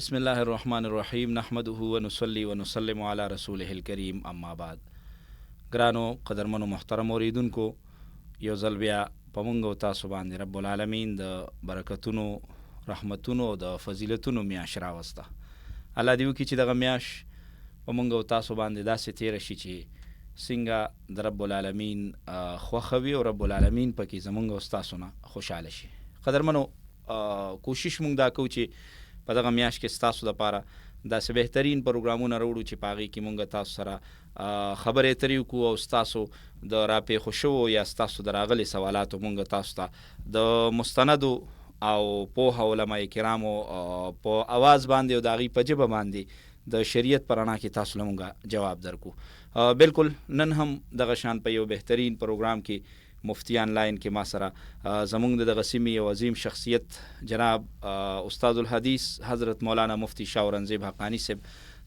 بسم الله الرحمن الرحیم نحمده ونصلي ونسلم علی رسوله الکریم اما بعد. ګرانو قدرمنو محترم اوریدونکو، یو ځل بیا په موږ او تاسو باندې رب العالمین د برکتونو، رحمتونو او د فضیلتونو میاشت راوسته. الله دې وکړي چې دغه میاشت په موږ او تاسو باندې داسې تېره شي چې څنګه د رب العالمین خوښه وي او رب العالمین پکې زموږ او ستاسو نه خوشحاله شي. قدرمنو، کوشش موږ دا کوو چې په دغه میاشت کې ستاسو دپاره داسې بهترین پروګرامونه راوړو چې په هغې کې موږ تاسو سره خبرې اترې وکړو او ستاسو د راپېښو شوو یا ستاسو د راغلي سوالاتو موږ تاسو ته د مستندو او پوهه علماء کرامو په اواز باندې او د هغوی په ژبه باندې د شریعت په رڼا کې تاسو له موږ جواب درکړو. بلکل نن هم دغه شان په یو بهترین پروګرام کې مفتی آنلاین کې ما سره زمونږ د دغه سیمې یو عظیم شخصیت جناب استاد الحدیث حضرت مولانا مفتی شاه اورنګزیب حقانی صاحب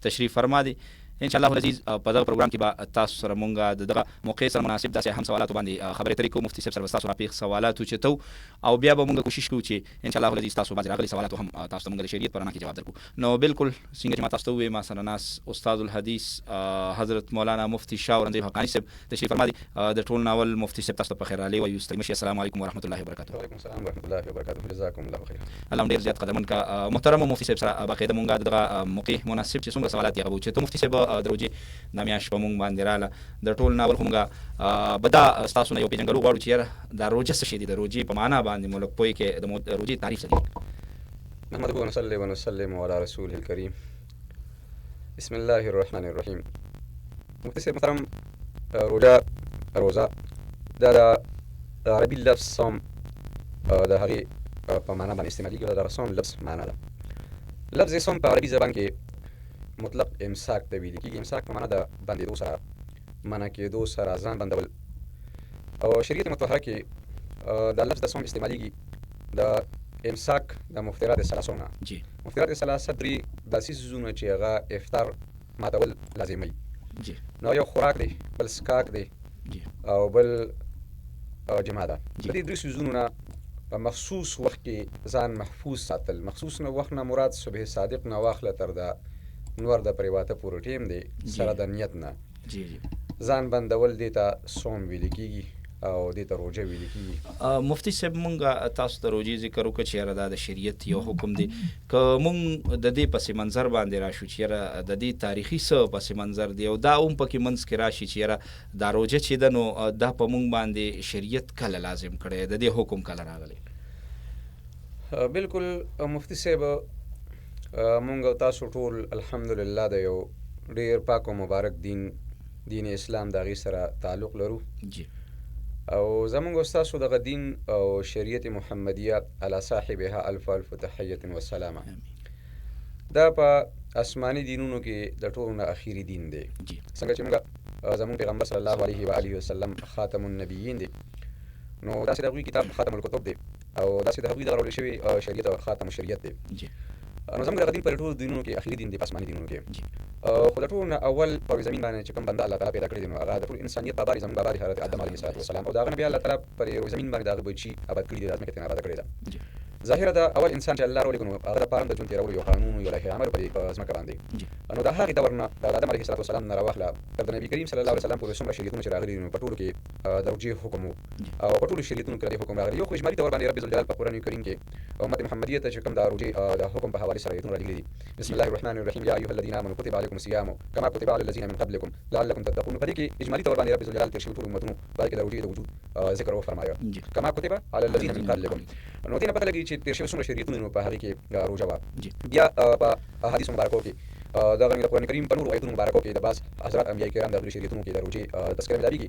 تشریف فرما دی. ان شاء الله العزیز په دغه پروګرام کې به تاسو سره مونږ د دغه موقع سره مناسب داسې هم سوالاتو باندې خبرې اترې کوو. مفتی صاحب سره به ستاسو راپېښ سوالات اوچتو او بیا به مونږ کوشش کوو چې ان شاء الله العزیز تاسو باندې راغلي سوالاتو هم تاسو ته مونږ د شریعت په رڼا کې جواب درکړو. نو بلکل څنګه چې ما تاسو ته وویل، ما سره ناست استاد الحدیث حضرت مولانا مفتی شاه اورنګزیب حقانی صاحب تشریف فرما دی. د ټول ناول مفتی صاحب تاسو ته په خیر راغلی وایو. ستړي مشئ. السلام علیکم ورحمۃ اللہ وبرکاتہ. وعلیکم السلام ورحمۃ اللہ وبرکاتہ. جزاکم الله خیر. الله ډېر زیات قدرمن کا محترم مفتی صاحب سره باقاعده مونږ دغه موقع مناسب چې څومره سوالات یې غوښتي ته مفتی صاحب د روزې د میاشت په مونږ باندې راله د ټول ناول خو مونږ به دا ستاسو نه یو پېژنګلو غواړو چې یاره دا روژه څه شی دی، د روژې په معنا باندې مو لږ پوه کې د روژې تعریف څه دی. نحمده ونصلي ونسلم علی رسوله الکریم. بسم الله الرحمن الرحیم. مفتی صاحب محترم، روزه دا د عربي لفظ صوم د هغې په معنا باندې استعمالېږي او د صوم لفظ معنا ده. لفظ صوم په عربي زبان کې مطلق امساک ته ویل کېږي. امساک په معنا د بندېدو سره، منع کېدو سره ځان بندول. او شریعت مطهره کې دا لفظ د صوم استعمالېږي د امساک د مفطرات ثلاثو نه. مفطرات ثلاثه درې داسې څیزونه چې هغه افطار ماتول لازموي. نو یو خوراک دی، بل څښاک دی او بل جماع ده. د دې درې څیزونو نه په مخصوص وخت کې ځان محفوظ ساتل. مخصوص نه وخت نه مراد صبح صادق نه واخله تر د نور د پریواته پورې ټیم دی سره د نیت نه ځان بندول دې ته صوم ویل کېږي او دې ته روژه ویل کېږي. مفتی صاحب مونږ تاسو ته روژې ذکر وکړو چې یاره دا د شریعت یو حکم دی. که مونږ د دې پس منظر باندې راشو چې یاره د دې تاریخي څه پس منظر دی او دا هم پکې منځ کې راشي چې یاره دا روژه چې ده نو دا په مونږ باندې شریعت کله لازم کړی، د دې حکم کله راغلی؟ بلکل مفتی صاحب، مونږ او تاسو ټول الحمدلله د یو ډېر پاک او مبارک دین اسلام د هغې سره تعلق لرو. او زمونږ او ستاسو دغه دین او شریعت محمدیه علی صاحبها الف الف تحیة وسلامه دا په آسماني دینونو کې د ټولو نه اخیري دین دی. څنګه چې موږ زمونږ پیغمبر صلی الله علیه و آله وسلم خاتم النبیین دی، نو داسې د هغوی کتاب خاتم الکتب دی او داسې د هغوی دغه راوړل شوي شریعت خاتم الشریعت دی. نو زموږ دغه دین په ټولو دینونو کې اخري دین دی، په آسماني دینونو کې. خو د ټولو نه اول په زمین باندې چې کوم بنده الله تعالی پیدا کړی دی نو هغه د ټول انسانیت بابا دی، زموږ بابا دی حضرت آدم علیه السلام. او د هغه نه بیا الله تعالی پر زمین باندې د هغه بچي آباد کړي دي، د ځمکې ترې آباده کړې ده. ظاهره د اول انسان چې الله راولېږه نو هغه دپاره هم د ژوند تېرولو یو قانون یو لایحه عمل په ځمکه باندې. نو د هغې دور نه د آدم علیه السلام نه راواخله تر د نبي کریم صلی الله علیه وسلم پورې څومره شریعتونه چې راغلي دي نو په ټولو کې د روژې حکم و او په ټولو شریعتونو کې د دې حکم راغلی. یو خو اجمالي طور باندې رب ذوالجلال په قرآن کریم کې امت محمدیه ته چې کوم د روژې د حکم په حوالې سره ایتونه رالیږلي دي. بسم الله الرحمن الرحیم. یا ایها الذین آمنوا کتب علیکم الصیام کما کتب علی الذین من قبلکم لعلکم تتقون. په دې کې اجمالي طور باندې رب ذوالجلال تیر شوي ټول امتونو باندې د روژې د وجود ذکر وفرمایه کما کتب علی الذین من قبلکم. نو دې نه پته لګي چې تیر شوي څومره شریعتونه نو په هغې کې روژه وه. بیا په احادیثو مبارکو کې دغه د قرآن کریم په نورو آیتونو مبارکو کې د بعض حضرات انبیاء کرام د هغوی شریعتونو کې د روژې تذکره ملاویږي.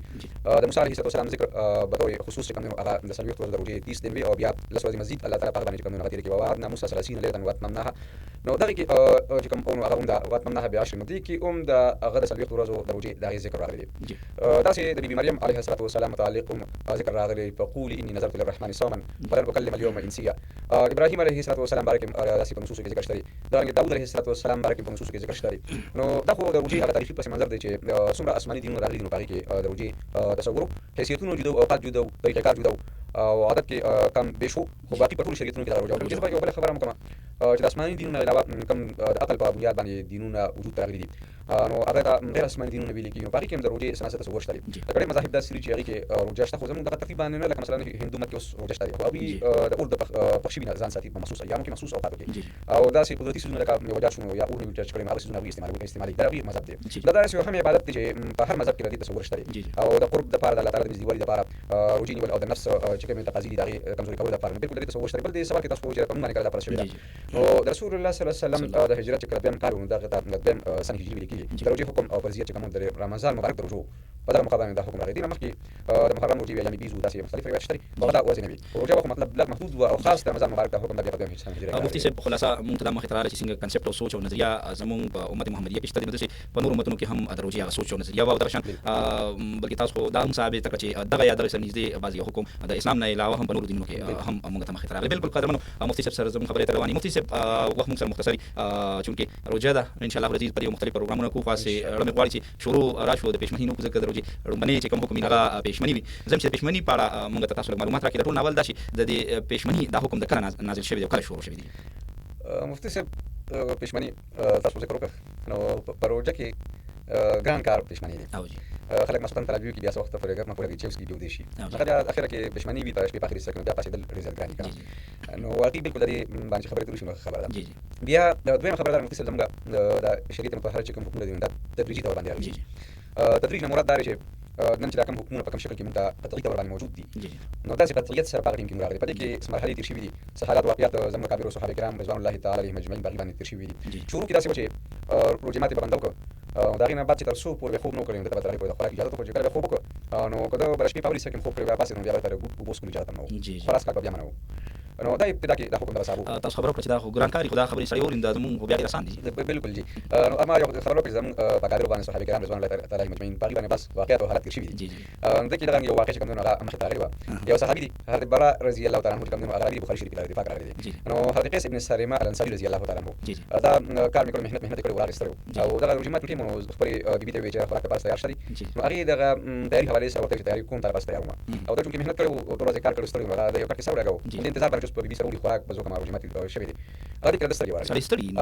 د موسی علیه السلام ذکر به طور خصوص چې کوم دی هغه د څلوېښتو ورځو د روژې 30 دن وي او بیا 10 ورځې مزید الله تعالی په هغه باندې چې کوم دی هغه تېرې کړي. ووعدنا موسی 30 لیلة واتممناها. نو دغې کې چې کوم هغه هم د واتممناها بعشر، نو دې کې هم د هغه د 40 ورځو د روژې د هغې ذکر راغلی دی. داسې د بیبي مریم علیه السلام متعلق هم ذکر راغلی، فقولي اني نذرت للرحمن صوما فلن اکلم اليوم انسیا. ابراهیم علیه السلام باره کې داسې په نصوصو کې ذکر شته دي. دارنګه داود علیه السلام باره کې په نصوصو کې ذکر شته دي. نو دا خو د روژې هغه تاریخي پس منظر دی چې څومره آسماني دینونه راغلي دي نو په هغې کې د روژې تصور حیثیتونه جدا او اوقات جدا او طریقه کار جدا او عادت کې کم به شو خو باقي په ټول شریعتونو کې دا روجه ورکړي. زه یو بل خبره کوم چې د آسماني دینونو علاوه کوم د عقل په بنیاد باندې دینونه وجود ته راغلي دي نو هغه د غیر آسماني دینونه ویل کېږي. باقي کې هم د روجې سناسه تصور شته. د ګڼې مذاهب داسې دي چې هغې کې روجه شته، خو زموږ دغه تقریبا نه لکه مثلا هندو مت کې اوس روجه شته خو هغوی د اور د پخشي نه ځان ساتي په مخصوص ایامو کې مخصوص اوقاتو کې او داسې قدرتي څیزونه لکه میوجات شو یا اور چې کړي هغه څیزونه هغوی استعمالوي دا هغوی مذهب دی. دا داسې یو هم عبادت دی چې په هر مذهب کې د دې تصور شته او د قرب دپاره د الله تعالی د نږدېوالي دپاره روجې نیول او د نفس چې کومې تقاضي دي د هغې کمزوري کولو دپاره بالکل د دې تصور شته. بل دې سوال کې تاسو ووایئ چې په موږ باندې کله دا فرض شوې ده نو د رسول الله صلی الله علیه وسلم د هجرت چې کله دویم کال و نو دغه ته دویم سن هجري ویل کېږي چې د روجې حکم او فرضیت چې کوم د رمضان مبارک د روجو په دغه موقع باندې دا حکم راغلی دی. مخکې د محرم روجې ایام بیز و داسې مختلف روایات شته خو دا وازنه وي. روجه وخت مطلب لږ محدود و او خاص د رمضان مبارک د حکم د دویم سن هجري. مفتي صاحب خلاصه مونږ ته دا مخې ته راغلی چې څنګه کنسپټ او سوچ او نظریه زموږ په امت محمدیه کې شته دي، داسې په نورو امتونو کې هم د روجې هغه سوچ او نظریه وه او دغه شان بلکې تاسو خو دا هم ثابته کړه چې دغه یا دغه سره نږدې بعضې حکم د اسلام نه علاوه هم په نورو دینونو کې هم مونږ ته مخې ته راغلی. بالکل قدرمنو مفتي صاحب سره زموږ خبرې ته روانې. مفتي صاحب وخت مونږ سره مختصري چونکې روجه ده ان شاء الله العزیز پر یو مختلف پروګرامونه کوو، خاصې ړمې غواړي چې شروع راشو د پېشمني نه وکړو ځکه د روجې ړومبنۍ چې کوم حکم وي هغه پېشمني وي. زه هم چې د پېشمني په اړه مونږ ته تاسو لږ معلومات راکړئ. د ټول ناول دا چې د دې پېشمني دا حکم د کله نازل شوی دی او کله شروع شوی دی؟ مفتي صاحب پېشمني تاسو ذکر وکړ نو په روجه کې ګران کار پېشمني دی. خلک مثلا تراویح کې بیا څه وخت پورې ګرمه پورې چیپس کې ډوب دي شي هغه بیا اخره کې پېشمني وي تر شپې په اخر سره بیا پاسېدل رزلټ ګراني کوي نو واقعي بالکل د دې باندې خبرې ترې شي خبره ده. بیا دویمه خبره ده مفتي صاحب زموږ د شریعت مطهره چې کوم حکمونه دي دا تدریجي تور باندې راغلي. تدریج نه مراد دا چې نن چې دا کوم حکمونه په کوم شکل کې موږ ته قطعي تور باندې موجود دي نو داسې قطعیت سره په هغه ټیم کې راغلي. په دې کې څه مرحلې تېر شوي دي، څه حالات واقعیات زموږ کابرو صحابه کرام رضوان الله تعالی علیهم اجمعین په هغې باندې تېر شوي دي. شروع کې داسې و چې روژې ماتې به بنده وکړه د هغې نه بعد چې تر څو پورې خوب نه وکړي نو ده ته به تر هغې پورې د خوراک اجازت وکړو چې کله به خوب وکړه نو که ده به د شپې په اولي سر کې خوب کړی بیا پاڅېد نو بیا به ته د اوبو څښلو اجازت هم نه و، خلاص کاک به بیا منه و. نو دا ابتدا کې دا حکم د صحابو تاسو خبره وکړه چې دا خو ګران کار خو دا خبرې سړی اوري دا زموږ خو بیا ډېر اسان دي. بالکل جی اما یو خبره وکړه چې زموږ په کادرو باندې صحابه کرام رضوان الله تعالی علیهم اجمعین په هغې باندې بس واقعیات او حالات تېر شوي دي. دې کې دغه یو واقع چې کوم دی نو هغه مخې ته راغلې وه. یو صحابي دی حضرت برا رضي الله تعالی عنه چې کوم دی نو هغه راغلي بخاري شریف کې د دفاع راغلی دی. نو حضرت قیس ابن سریمه الانصاري رضي الله تعالی عنه دا کار مې کړی محنت یې کړی ولاړ ایستلی او دغه روژې ماتې ټیم نو خپلې بیبي ته ویې چې خوراک لپاره تیار شه دي نو هغې دغه تیاري حوالې سره ورته چې تیاري کوم لپاره تیار وم او دا چونکې محنت کړی و ټول ورځ یې کار کړی ستړی و هغه د یو کار کې څه ولګاوه د انتظار باندې چې اوس په بیبي سره وړي خوراک به زه کومه روژې ماتې شوې دي هغه دې کله د سترګې ورغلې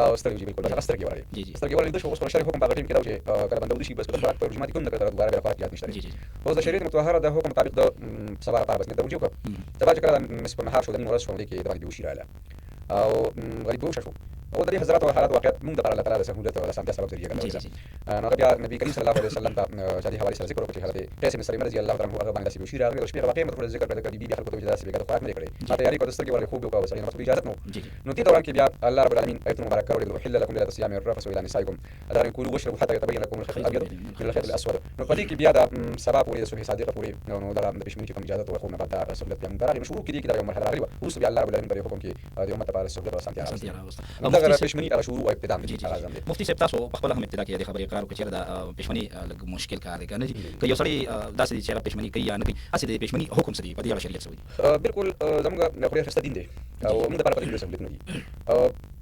او سترګې بالکل هغه سترګې ورغلې سترګې ورغلې ده شو اوس په شرعي حکم په هغه ټیم کې دا و چې کله بنده وده شي بس خوراک په روژې ماتې کوم نه کړه دوباره بیا خوراک یاد نشته دی. اوس د شریعت مطهره د حکم مطابق د سبا لپاره بس نه د روژې وکړه سبا چې کله نصف النهار شو د نیمه ورځ شو دې کې د باندې بېهوشي راغله او غریب بېهوشه شو او د دې حضرات او حالات واقعیت موږ دپاره الله تعالی د سهولت او اسانتیا سبب ذریعه ګرځولې نو هغه بیا نبي کریم صلی الله علیه وسلم ته چې دې حوالې سره ذکر وکړو چې حضرت قیس بن سریمه رضي الله تعالی عنه هغه باندې داسې بېهوشي راغلی او شپې واقعي مطلب ذکر کړی د بیبي بیا خلکو ته داسې بېګا د خوراک نه دی کړی ما تیاري کړه د سترګې ورغلې خوب یې وکړه او سړي نو اجازت نه نو دې دوران کې بیا الله رب العالمین آیتونه مبارک کړي احل لكم ليله الصيام الرفث الى نسائكم دا کولوا واشربوا حتى يتبين لكم الخيط الابيض من الخيط الاسود نو په دې کې بیا د سبا پورې د صبح صادقه پورې نو دا د پېشمني چې کوم اجازت ورکړو نه بعد دا سہولت بیا موږ راغلی نو شروع کې دې کې دا یو مرحله راغلې وه اوس بیا الله رب العالمین په حکم کې د امت لپاره سہولت او اسانتیا راوسته دغه پېشمني هغه شروع او ابتدا مفتي صاحب تاسو په خپله هم ابتدا کې د خبرې اقرار وکړو چې د پېشمني لږ مشکل کار دی که نه که یو سړی داسې دی چې هغه پېشمني کوي یا نه کوي هسې د پېشمني حکم څه دی په دې اړه شریعت څه وایي؟ بالکل زموږ خدای ښایسته دین دی او موږ دپاره په دې سهولتونه دي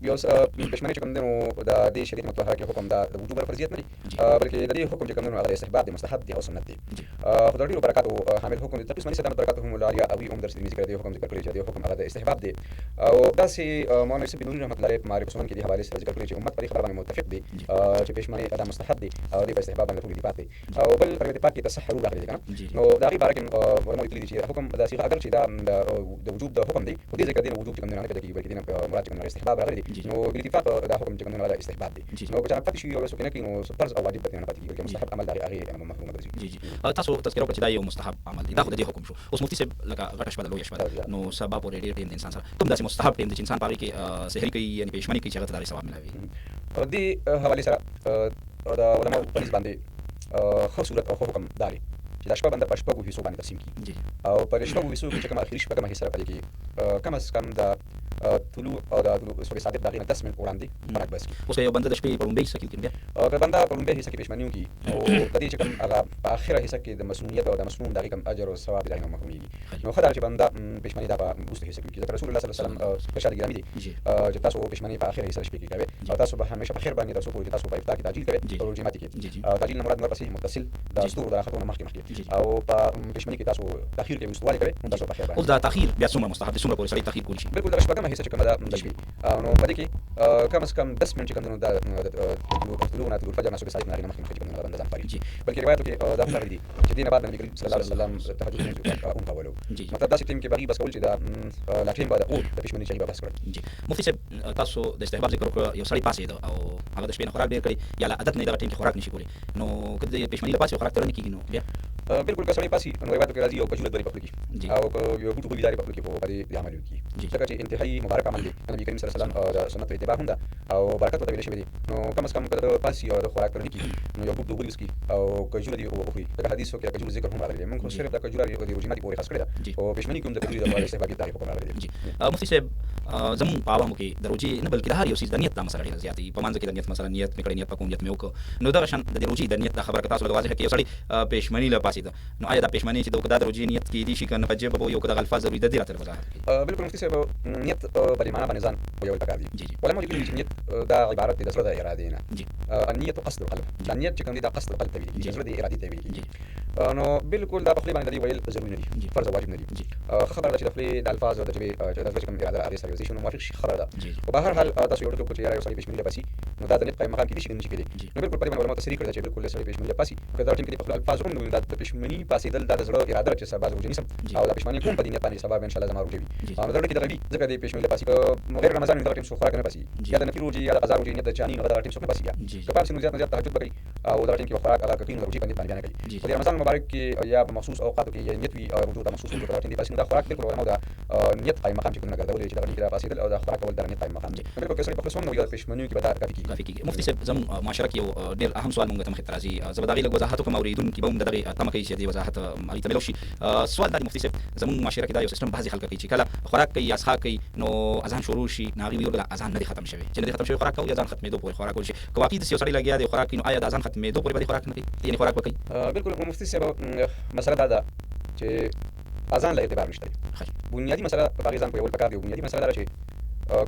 یو پېشمني چې کوم دی نو د دې شریعت مطهره کې حکم د وجوب او فرضیت نه دی بلکې د دې حکم چې کوم دی نو هغه د استحباب دی مستحب دی او سنت دی خو د ډېرو برکاتو حامل حکم دی تقریبا سلامت برکاتهم العالیه او هم درس دې ذکر دی حکم ذکر کړی چې د حکم هغه د استحباب دی او داسې مولانا یوسف بن نوري رحمت الله علیه په معارف سنن کې دې حوالې سره ذکر کړی چې امت په دې خبره باندې متفق دی چې پېشمني دا مستحب دی او دې په استحباب باندې ټول اتفاق دی او بل په اتفاق کې تسحروا راغلی دی که نه نو د هغې باره کې علماء لیکلي دي چې حکم دا صيغه اگر چې دا د وجوب د حکم دی خو دې ځای کې د وجوب چې کوم دی نه پیدا کېږي بلکې دې نه مراد چې کوم استحباب راغلی دی نو بالاتفاق دا حکم چې کوم دی هغه استحباب دی نو که چا پاتې شي او څوک نه کوي نو فرض او واجب پکې نه پاتې کېږي بلکې مستحب عمل د هغې مفهوم ګرځي. تاسو تذکره وکړه چې دا یو مستحب عمل دی دا خو د دې حکم شو. اوس مفتي صاحب لکه غټه شپه ده لویه شپه ده نو سبا پورې ډېر ټیم د انسان سره کوم داسې مستحب ټیم دی چې انسان په هغې کې سحري کوي یعنې پېشمني کوي چې هغه ته د هغې ثواب ملاوي؟ دې حوالې سره د علماو په حدیث باندې ښه صورت او ښه حکم دا دی چې دا شپه بنده په شپږو حصو باندې تقسیم کړي او په دې شپږو حصو کې چې کومه اخري شپږمه حصه په دې کې کم از کم د طلوع او د صبح صادق د هغې نه 10 منټ وړاندې خوراک بس کړي. اوس که یو بنده د شپې په لومړۍ حصه کې بیا که بنده په لومړۍ حصه کې پېشمني وکړي نو د دې چې کوم هغه په آخره حصه کې د مسنونیت او د مسنون د هغې کوم اجر او ثواب د هغې نه محرومېږي. نو ښه ده چې بنده پېشمني دا په وروستۍ حصه کې وکړي، ځکه رسول الله صلی الله علیه وسلم ارشاد ګرامی دی چې تاسو پېشمني په آخره حصه د شپې کې کوئ او تاسو به همیشه په خیر باندې تاسو پوهیږئ چې تاسو په افطار کې تعجیل کوئ او روژې ماتې کوئ. تعجیل نه مراد ورپسې متصل د ستورو د راختو نه مخکې او په پېشمني کې تاسو تاخیر کوئ، وروستوالی کوئ، نو تاسو په خیر باندې. اوس دا تاخیر بیا څومره مستحب دی، څومره پورې سړی تاخیر کولی شي؟ بالکل د شپږمه حصه چې کومه ده د شپې نو په دې کې کم از کم 10 منټ چې کوم د طلوع نه طلوع الفجر نه صبح صادق نه مخکې چې کوم نه بنده ځان پاري. بلکې روایتو کې دا راغلي دي چې دې نه بعد نبی کریم صلی الله علیه وسلم تهجد اون کولو، مطلب دا چې ټیم کې باغي بس کول چې دا لا ټیم بعد او د پېشمني چې بس کړ. مفتي صاحب تاسو د استحباب ذکر وکړ، یو سړی پاسې ده او هغه د شپې نه خوراک ډېر کړي یا له عادت نه دا ټیم کې خوراک نشي کولی، نو که د پېشمني له پاسې خوراک ترنه کېږي نو بیا بالکل که سړی پاسي نو روایتو کې راځي او کجوله داري پخلی کی او یو بوټو ګلي داري پخلی کی په دې عمل کوي، ځکه چې انتهایی مبارک عمل دی. نبی کریم صلی الله علیه وسلم د سنت اتباع هم ده او برکت ورته ویل شوی دی. نو کم از کم که د پاسي او د خوراک ترنه کېږي نو یو بوټو ګلي وسکي او کجوله دی او خوري، ځکه حدیثو کې کجوله ذکر هم راغلی دی. موږ خو صرف د کجوله د روژې ماتې پورې خاص کړی ده او پېشمني کې هم د کجوله د استحبابي تاریخ په راغلی دی. مفتي صاحب زموږ په عوامو کې د روژې نه بلکې د هر یو څیز د نیت دا مسله ډېره زیاته وي. په منځ کې د نیت مثلا نیت مې کړی، نیت په کوم نیت مې وکړ، نو دغه شان د روژې د نیت دا خبره که تاسو لږ واضحه کړئ، یو سړی پېشمني له پاسېده نو آیا دا پېشمني چې د روژې نیت کېدی شي که نه په جبه به یو که دغه الفاظ ضروري ده دې راته وضاحت کړئ. بالکل مفتي صاحب نیت په دې معنا باندې ځان پوهول پکار دي. علماء لیکلي چې نیت دا عبارت دی د زړه د ارادې نه. النیت قصد القلب، دا نیت چې کوم دی دا قصد القلب ته ویل کېږي، زړه د ارادې ته ویل کېږي. نو بالکل دا په خپل باندې د ویل ضروري نه دي، فرض واجب نه دي. خبره ده چې د خپل د الفاظ او د جبهې چې د کوم اراده هغې سره یوځای شي نو موافق شي، خبره ده. په بهر حال تاسو یو ټکو چې یو سړی پېشمني له پاسي نو دا د نیت قایم مقام کېدی شي که نه شي کېدی. نو بالکل په دې باندې علماء تصریح کړې ده چې بالکل د سړی پېشمني له پاسي که دا ټیم کې د خپل الفاظ هم نو دا د پېشمني پاسېدل دا د زړه اراده ده چې سبا زه روژه نیسم او دا پېشمني کوم په دې نیت باندې سبا به انشاءالله زما روژه وي. نو زړه کې دغه وي، ځکه د پېشمني له پاسي که غیر رمضان وي دغه ټیم څوک خوراک نه پاسي، یا د نفلي روژې یا د قضا روژې نیت د چاني نو دغه ټیم څوک نه پاسي، که پاسي نو زیات نه زیات تهجد به کوي او دغه ټیم کې به خوراک هغه کوي نو د روژې په نیت باندې بیا نه کوي. په رمضان مبارک کې یا په مخصوص اوقاتو کې یا نیت وي او روژو ته مخصوص وي دغه ټیم دې پاسي نو دا خوراک بالکل علماء دا نیت قایم مقام چې کوم نه ګرځولې چې دغه ټیم کې دا پاسېدل او دا خوراک کول د نیت قایم مقام دی. بالکل که سړی په خپل سوم نو د پېشمنیو کې به دا کافي کېږي. مفتي صاحب زموږ معاشره کې یو ډېر اهم سوال مونږ ته مخې ته راځي، زه به د هغې لږ وضاحت وکړم، اورېدونکي به هم د دغې تمه کوي چې دې وضاحت هغوی ته میلاو شي. سوال دا دی مفتي صاحب، زموږ معاشره کې دا یو سیستم بعضې خلک کوي چې کله خوراک کوي یا څښاک کوي نو اذان شروع شي نو هغوی وایي ورته اذان نه دی ختم شوی، چې نه دی ختم شوی خوراک کوو یا اذان ختمېدو پورې خوراک کولی شي. که واقعي داسې یو سړی لګیا دی خوراک کوي نو آیا د اذان ختمېدو پورې به دې خوراک نه کوي یعنې خوراک به کوي؟ بالکل مفتي صاحب مسله دا ده چې اذان له اعتبار نشته. بنیادي مسله په هغې ځان پوهول پکار دی. بنیادي مسله دا ده چې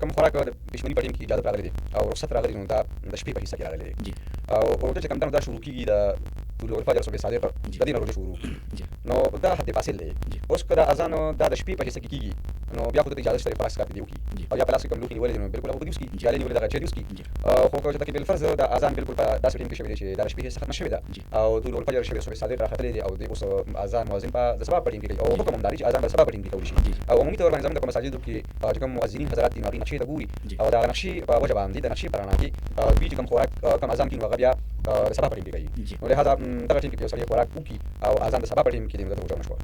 کوم خوراک د پېشمني په ټیم کې اجازت راغلی دی او رخصت راغلی نو دا د شپې په حصه کې راغلی دی او روژه چې کوم دا شروع کېږي د طلوع الفجر صبح صادق د دې نه روژه شروع نو دا حد فاصل دی. اوس که دا اذان دا د شپې په حصه کې کېږي نو بیا خو ته اجازه شته خوراک څښاک دې وکړي او یا په لاس کې کوم لوښي نیولی دی نو بالکل هغه دې وڅښي، پیالې نیولې دغه چای دې وڅښي. خو که چېرته کې بالفرض دا اذان بالکل په داسې ټیم کې شوی دی چې دا د شپې حصه ختمه شوې ده او طلوع الفجر شوی صبح صادق راختلی دی او د اوس اذان مؤذن په د سبا په ټیم کې کوي او حکم هم دا دی چې اذان به سبا په ټیم کې کولی شي او عمومي طور باندې زموږ په مساجدو کې چې کوم مؤذنین حضرات دي نو هغې نقشې ته ګوري او د هغه نقشې په وجه باندې د نقشې په رڼا کې دوی چې کوم خوراک کوم اذان کېږي نو هغه بیا د سبا په ټیم کې کوي. نو لهذا دغه ټیم کې یو سړی خوراک وکړي او اذان د سبا په ټیم کې دی نو دلته روژه ونه شوه.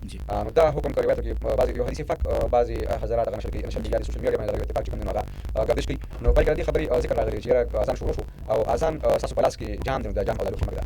نو دا حکم که روایتو کې بعضې یو حدیث پاک بعضې حضرات هغه نشر کوي یا د سوشل میډیا باندې روایت پاک چې کوم دی نو هغه ګردش کوي نو پای کې د دې خبرې ذکر راغلی چې یاره اذان شروع شو او اذان ستاسو په لاس کې جام دی نو دا جام او دا لوښي مه ږده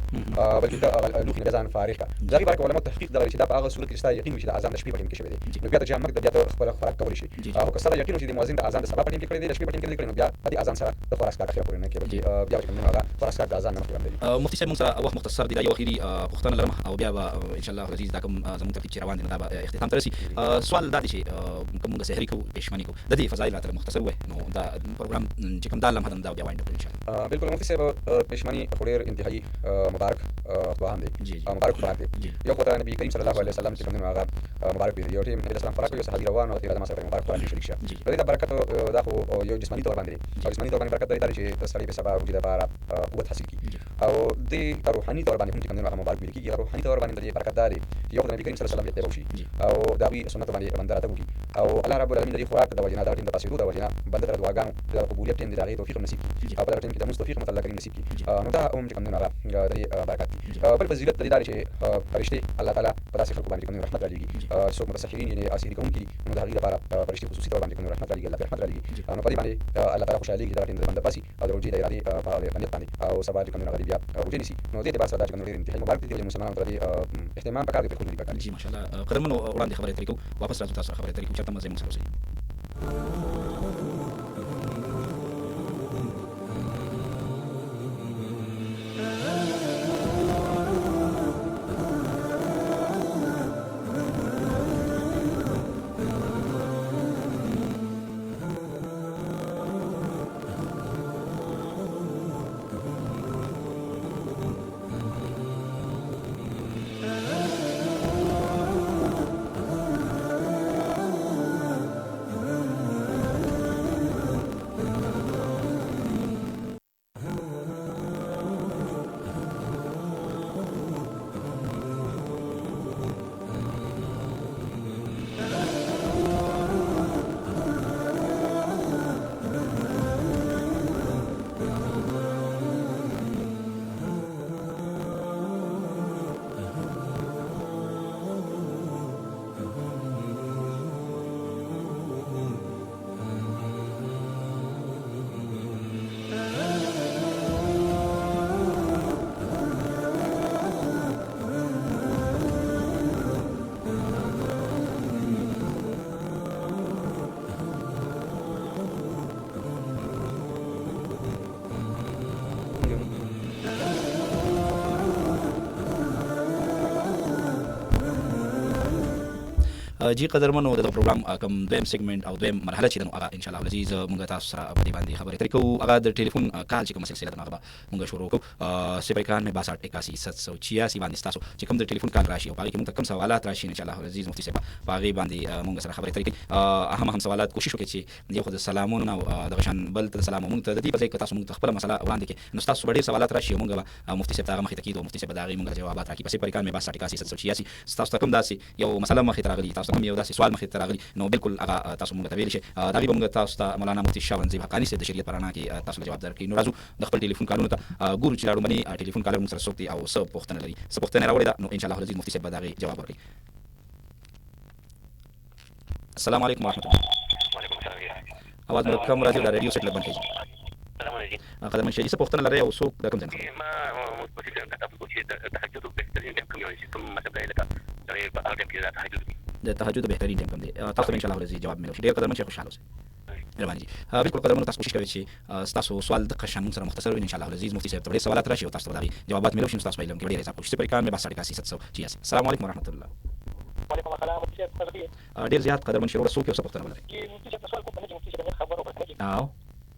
بلکې ته هغه لوښي نه ځان فارغ کړه. د هغې باره کې علماء تحقیق دغه چې دا په هغه صورت کې چې ستا یقین وي چې د اذان د شپې په ټیم کې شوی دی نو بیا ته جام مه ږده، بیا ته خپله خوراک کولی شي. او که ستا یقین وي چې د مؤذن د اذان د سبا په ټیم کې کړی دی د شپې په ټیم کې کړی نو بیا په دې اذان سره د خوراک څښاک اخره پورې نه کوي بلکې بیا چې کوم دی نو هغه خوراک څښاک د اذان نه مخکې باندې. مفتي صاحب موږ سره وخت مختصر دی، دا یو اخري پوښتنه لرم او بیا به انشاءالله عزیز دا کوم زموږ ترتیب چې روان دی نو دا به اختتام ته رسي. سوال دا دی چې که موږ سحري کوو پېشمني کوو د دې فضایل راته مختصر ووایي نو دا پروګرام چې کوم دا لمحه ده نو دا بیا وایو انشاءالله. بالکل مفتي صاحب پېشمني خو ډېر انتهایي مبارک دعا هم دی مبارک خوراک دی. یو خو ته نبي کریم صلی الله علیه وسلم چې کوم دی نو هغه مبارک وي، یو ټیم نبي اسلام خوراک کوي صحابي روان او تېره ما سره مبارک خوراک شریک شه. نو دې دا برکت دا خو یو جسماني طور باندې او جسماني طور باندې برکت دا چې د سړي په سبا روژې دپاره قوت حاصل کړي او دې روحاني طور باندې هم چې کوم دی نو هغه مبارک ویل کېږي. روحاني طور باندې د دې برکت دا دی یو خو د نبي کریم صلی الله علیه وسلم اتباع وشي او د هغوی سنتو باندې بنده راتګ وکړي او الله رب العالمین د دې خوراک د وجې نه دغه ټیم د پاسېدو د وجې نه بنده ته د دعاګانو د قبولیت ټیم د هغې توفیق هم نصیب کړي او په دغه ټیم کې د مونځ توفیق هم الله کریم نصیب کړي. نو دا هم چې کوم دی نو هغه د دې برکت دي. بل فضیلت د دې دا دی چې فرشتې الله تعالی په داسې خلکو باندې کوم رحمت رالیږي څوک متسحرین یعنې اسیري کوونکي نو د هغې لپاره فرشتې خصوصي طور باندې کوم رحمت رالیږي الله رحمت رالیږي نو په دې باندې الله تعالی خوشحالېږي چې دغه ټیم د بنده پاسي او د روژې د ارادې په نیت باندې او سبا چې کوم دی نو هغه بیا روژې نیسي نو دې اعتبار سره دا چې کوم ډېر انتهایي مبارک دي. مسلمانانو ته د دې اهتمام پکار دی پرېښودل دي پکار دي. جی ماشاءالله قدرمنو وړاندې خبرې اترې کوو واپس راځو تاسو سره خبرې اترې کوو چېرته مو ځای موږ سره اوسئ. جی قدرمنو د پروګرام کوم دویم سیګمنټ او دویم مرحله چې هغه ان شاء الله العزیز موږ تاسو سره په دې باندې خبرې ترې کوو. هغه د ټلیفون کال چې کوم سلسله ده هغه موږ شروع کوو. 091 باندې تاسو چې کوم د ټلیفون کال راشي او هغه کې موږ کوم سوالات راشي ان شاء الله العزیز مفتي صاحب هغه باندې موږ سره خبرې ترې کوي. اهم سوالات کوشش وکړئ چې یو خو د سلامونه او د غشن بل ته سلام موږ ته د دې په ځای کې تاسو موږ خپل مسله وړاندې کړئ. نو تاسو ډېر سوالات راشي موږ مفتي صاحب ته مخې ته کیدو مفتي صاحب دا غي موږ جوابات راکړي. 091 تاسو کوم داسې یو مسله مخې ته راغلي تاسو کوم یو داسې سوال مخې ته راغلي نو بالکل هغه تاسو موږ ته ویل شي دا غي موږ تاسو ته مولانا مفتي شاونزي حقانی سي د شریعت پرانا کې تاسو جواب درکړي. نو راځو د خپل ټلیفون کارونو ته ګورو چې لاړو باندې ټلیفون کار موږ سره سوکتي او څه پوښتنه لري څه پوښتنه راوړي دا نو ان شاء الله العزيز مفتي صاحب دا غي جواب ورکړي. السلام علیکم ورحمۃ اللہ. وعلیکم السلام. اواز مې کم راځي د ریډیو سیټ لبن کېږي. السلام علیکم. قدم شي څه پوښتنه لري او څوک د کوم ځای ما متصل د تاسو چې تهجد بهترین ټیم کوم یو چې کوم مطلب دی لکه په هغه ټیم کې د تهجد د تهجد بهترین ټیم کوم دی تاسو ان شاء الله العزيز جواب ملو شي. ډیر قدم شي خوشاله اوسئ. مهرباني جی. بالکل قدمونه تاسو کوشش کوئ چې تاسو سوال د قشن سره مختصر وي ان شاء الله العزيز مفتي صاحب ته سوالات راشي او تاسو ته جوابات ملو شي تاسو علم کې ډیر حساب کوشش کوئ. کار مې بس 88 السلام علیکم ورحمۃ اللہ. وعلیکم السلام مفتي صاحب. ډیر زیات قدرمن شروع رسول کې اوس پوښتنه ولري. مفتي صاحب سوال کوم چې مفتي صاحب خبرو ورکړي. او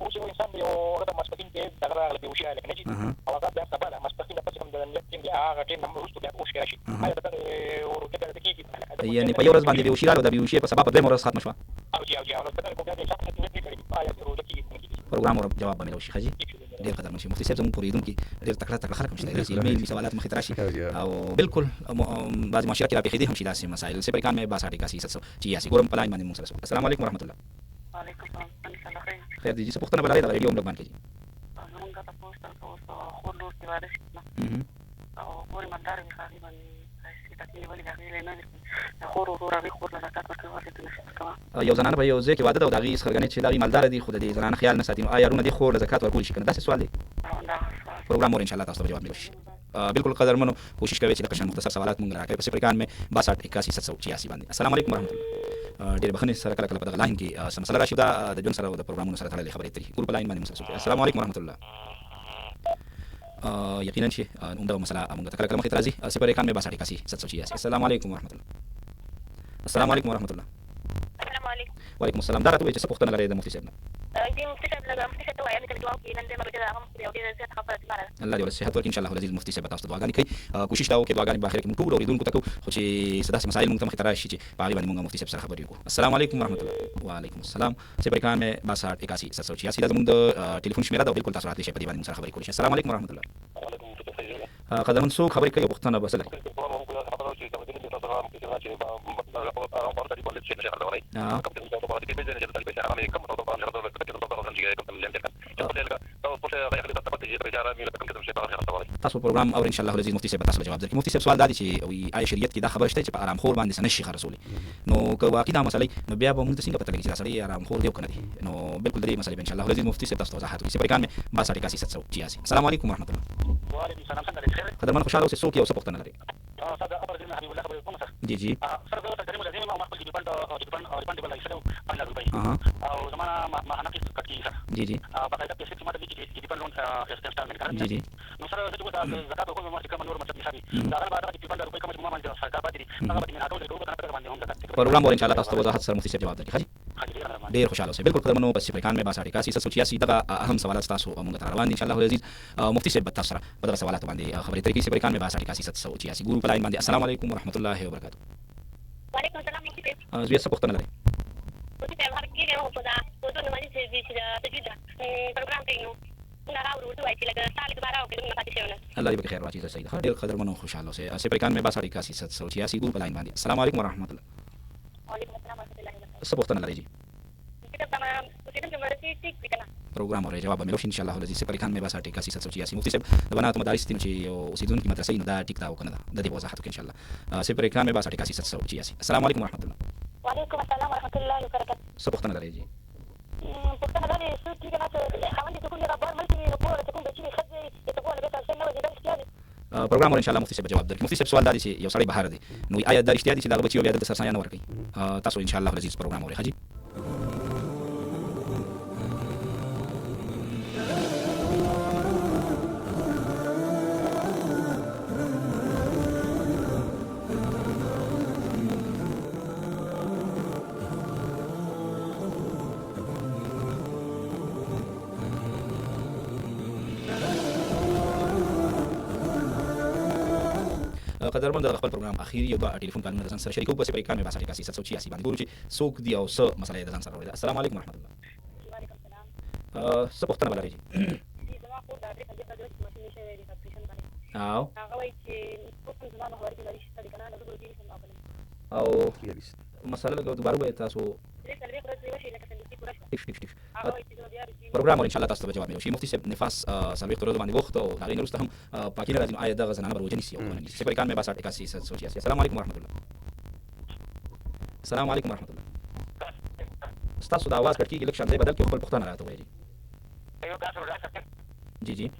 او چې انسان دی او د مسپکین کې دغه راغلی به وشي لکه نجي او هغه بیا سبا مسپکین د پښتون د نیم کې هغه ټیم نمبر وروسته بیا وشي راشي هغه د ورته د کیږي یعنی په یو ورځ باندې به وشي راو د به وشي په سبا په دویم ورځ ختم شو او جی نو څنګه کوم ځای چې نه کړی آیا ورته کیږي پروګرام ور جواب ملو شي خجی. ډیر قدر مشي مفتي صاحب زموږ پوریدونکو ډیر تکړه خلک مشته دي ایمیل سوالات مخې راشي او بالکل بعض معاشره کې را پیښې دي هم شي داسې مسائل سے پرکان مې 82 ګورم پلاین باندې موږ سره. السلام علیکم ورحمۃ اللہ. وعلیکم السلام. خیر دي چې پوښتنه بلای دا ریډیو موږ باندې کیږي. زمونږ ته پوښتنه خو نور دی واره شي او ګورم مندار می خالي باندې چې تاسو ولې غوښتل نه خور راغی خور نه تاسو ورته یو زنانه په یو ځای کې واده او دغه خرګنې چې دغه مالدار دي خو د دې زنانه خیال نه ساتي نو آیا رونه دي خور زکات ورکول شي کنه دا سوال دی. پروګرام ور ان شاء الله تاسو ته جواب ملوي. بالکل قدرمنو کوشش کوي چې د قشن مختصر سوالات مونږ راکړي. په 091 باندې. السلام علیکم ورحمۃ اللہ. ډیر بخښنه سره کله په دغه لاین کې سم مسله راشي دا د جون سره د پروګرامونو سره تړلې خبرې ترې ګور په لاین باندې مسله. السلام علیکم ورحمۃ اللہ. یقینا چې عمده مسله موږ ته کله مخې ته راځي 091 السلام علیکم ورحمۃ اللہ. السلام علیکم ورحمۃ اللہ. السلام علیکم. وعلیکم السلام. دا راته چې څه پوښتنه لري د مفتي صاحب نه. دې مفتي صاحب له مفتي صاحب وایم چې جواب کې نن دې مرګ هغه یو ډیر زیات خبره ده. الله دې ول صحت ورکړي ان شاء الله العزيز مفتي صاحب تاسو ته دعاګانې کوي. کوشش دا وکړئ دعاګانې په اخر کې موږ ټول اوریدونکو ته کوو خو چې سداسې مسایل موږ ته مخې ته راشي چې په هغې باندې موږ مفتي صاحب سره خبرې وکړو. السلام علیکم ورحمۃ اللہ. وعلیکم السلام. 091 دا زموږ د ټلیفون شمیره ده او بالکل تاسو راتلی شئ په دې باندې موږ سره خبرې کولی شئ. السلام علیکم ورحمۃ اللہ. قدرمن څوک خبرې کوي او پوښتنه بس لري. تاسو پروګرام او ان شاء الله العزيز مفتي صاحب تاسو جواب درکړي. مفتي صاحب سوال دا دي چې وی آی شریعت کې دا خبره شته چې په آرام خور باندې سنشي خرڅولي نو که واقعي دا مسلې نو بیا به موږ ته څنګه پته لګي چې دا سړی آرام خور دی او کنه دی. نو بالکل دې مسلې ان شاء الله العزيز مفتي صاحب تاسو وضاحت وکړي. 091 السلام علیکم ورحمۃ اللہ. وعلیکم السلام. څنګه قدرمن خوشاله اوسئ. څوک یو څه پوښتنه لري. صدا خبر دې حبیب الله خبر کوم سر. جی سر دا تقریبا لازم ما خپل ډیپند بل ایسه باندې روپۍ او زمانہ ما انا کې کټی سر. جی باقاعده پیسې چې ماته دي ډیپند لون استعمال کړم. جی نو سر دا زکات کوم ما چې کوم نور مطلب حسابي دا هغه بعد ډیپند روپۍ کوم ما باندې سرکار باندې هغه باندې اټول ډیرو باندې هم زکات پروګرام ور ان شاء الله تاسو ته وضاحت سره مفتي صاحب جواب درکړي. ډیر خوشاله اوسئ. بالکل قدرمنو 091 دغه اهم سوالات تاسو موږ ته روان دي ان شاء الله العزيز مفتي صاحب تاسو سره په دغه سوالات باندې خبرې ترې کوي. 091 ګورو په لاین باندې. السلام علیکم ورحمۃ اللہ وبرکاتہ. وعلیکم السلام مفتي صاحب. زه څه پوښتنه لري. مفتي صاحب هر کې یو په دا په ټول باندې چې تجوید پروګرام کوي نو دا راوړو دوی چې لکه سال کې بارا او کې نه پاتې شي. الله دې بخیر واچي زه صحیح. ډیر قدرمنو خوشاله اوسئ. 091 ګورو په لاین باندې. السلام علیکم ورحمۃ اللہ. وعلیکم السلام ورحمۃ اللہ وبرکاتہ. څه پوښتنه لري جی. پروګرام ورې جواب ملو شي ان شاء الله العزيز. 091 مفتي صاحب د بنات مدارس تیم چې یو اوسیدونکو مدرسې نه دا ټیک دا وکنه د دې وضاحت وکړي ان شاء الله. 091 السلام علیکم ورحمۃ اللہ. وعلیکم السلام ورحمۃ اللہ وبرکاتہ. څه پوښتنه لري جی. پوښتنه دا ده چې کنه چې خاوند ته کوم نه بار ملي نو په کوم چې خځې ته په لګښت څنګه وځي دا څه پروګرام ور ان شاء الله مفتي صاحب جواب درکړي. مفتي صاحب سوال دا دي چې یو سړی بهر دی نو آیا دا رښتیا دي چې دا بچي بیا د سرسایه نه ورکړي. تاسو ان شاء الله العزيز پروګرام ورې حاجی. قدرمن د خپل پروګرام اخیری یو دوه ټلیفون کالونه د ځان سره شریکو په 91 باندې ګورو چې څوک دی او څه مسله د ځان سره وړي. السلام علیکم ورحمت الله. وعلیکم السلام. څه پوښتنه ولرئ؟ زما خور د اډرس د پروژې ماشين نشه دی اپلیکیشن باندې. او هغه وایي چې کوم زما نو ورته لري چې کنه د ګورو کې سم خپل او مسله لګو دوباره وایي تاسو دې ورځې وشي لکه څنګه چې پوره ټیک هغه وایي چې بیا پروګرام ان شاء الله تاسو ته جواب ملي شي. مفتي صاحب نفاس سابق تر باندې وخت او هغه نورسته هم پاکینه راځي آیا دغه زنانه بروجنی سي او باندې 91 السلام علیکم ورحمت الله. السلام علیکم ورحمت الله. تاسو د आवाज کټ کیږي لکه شانته بدل کې خپل پښتنه راته وایي. جی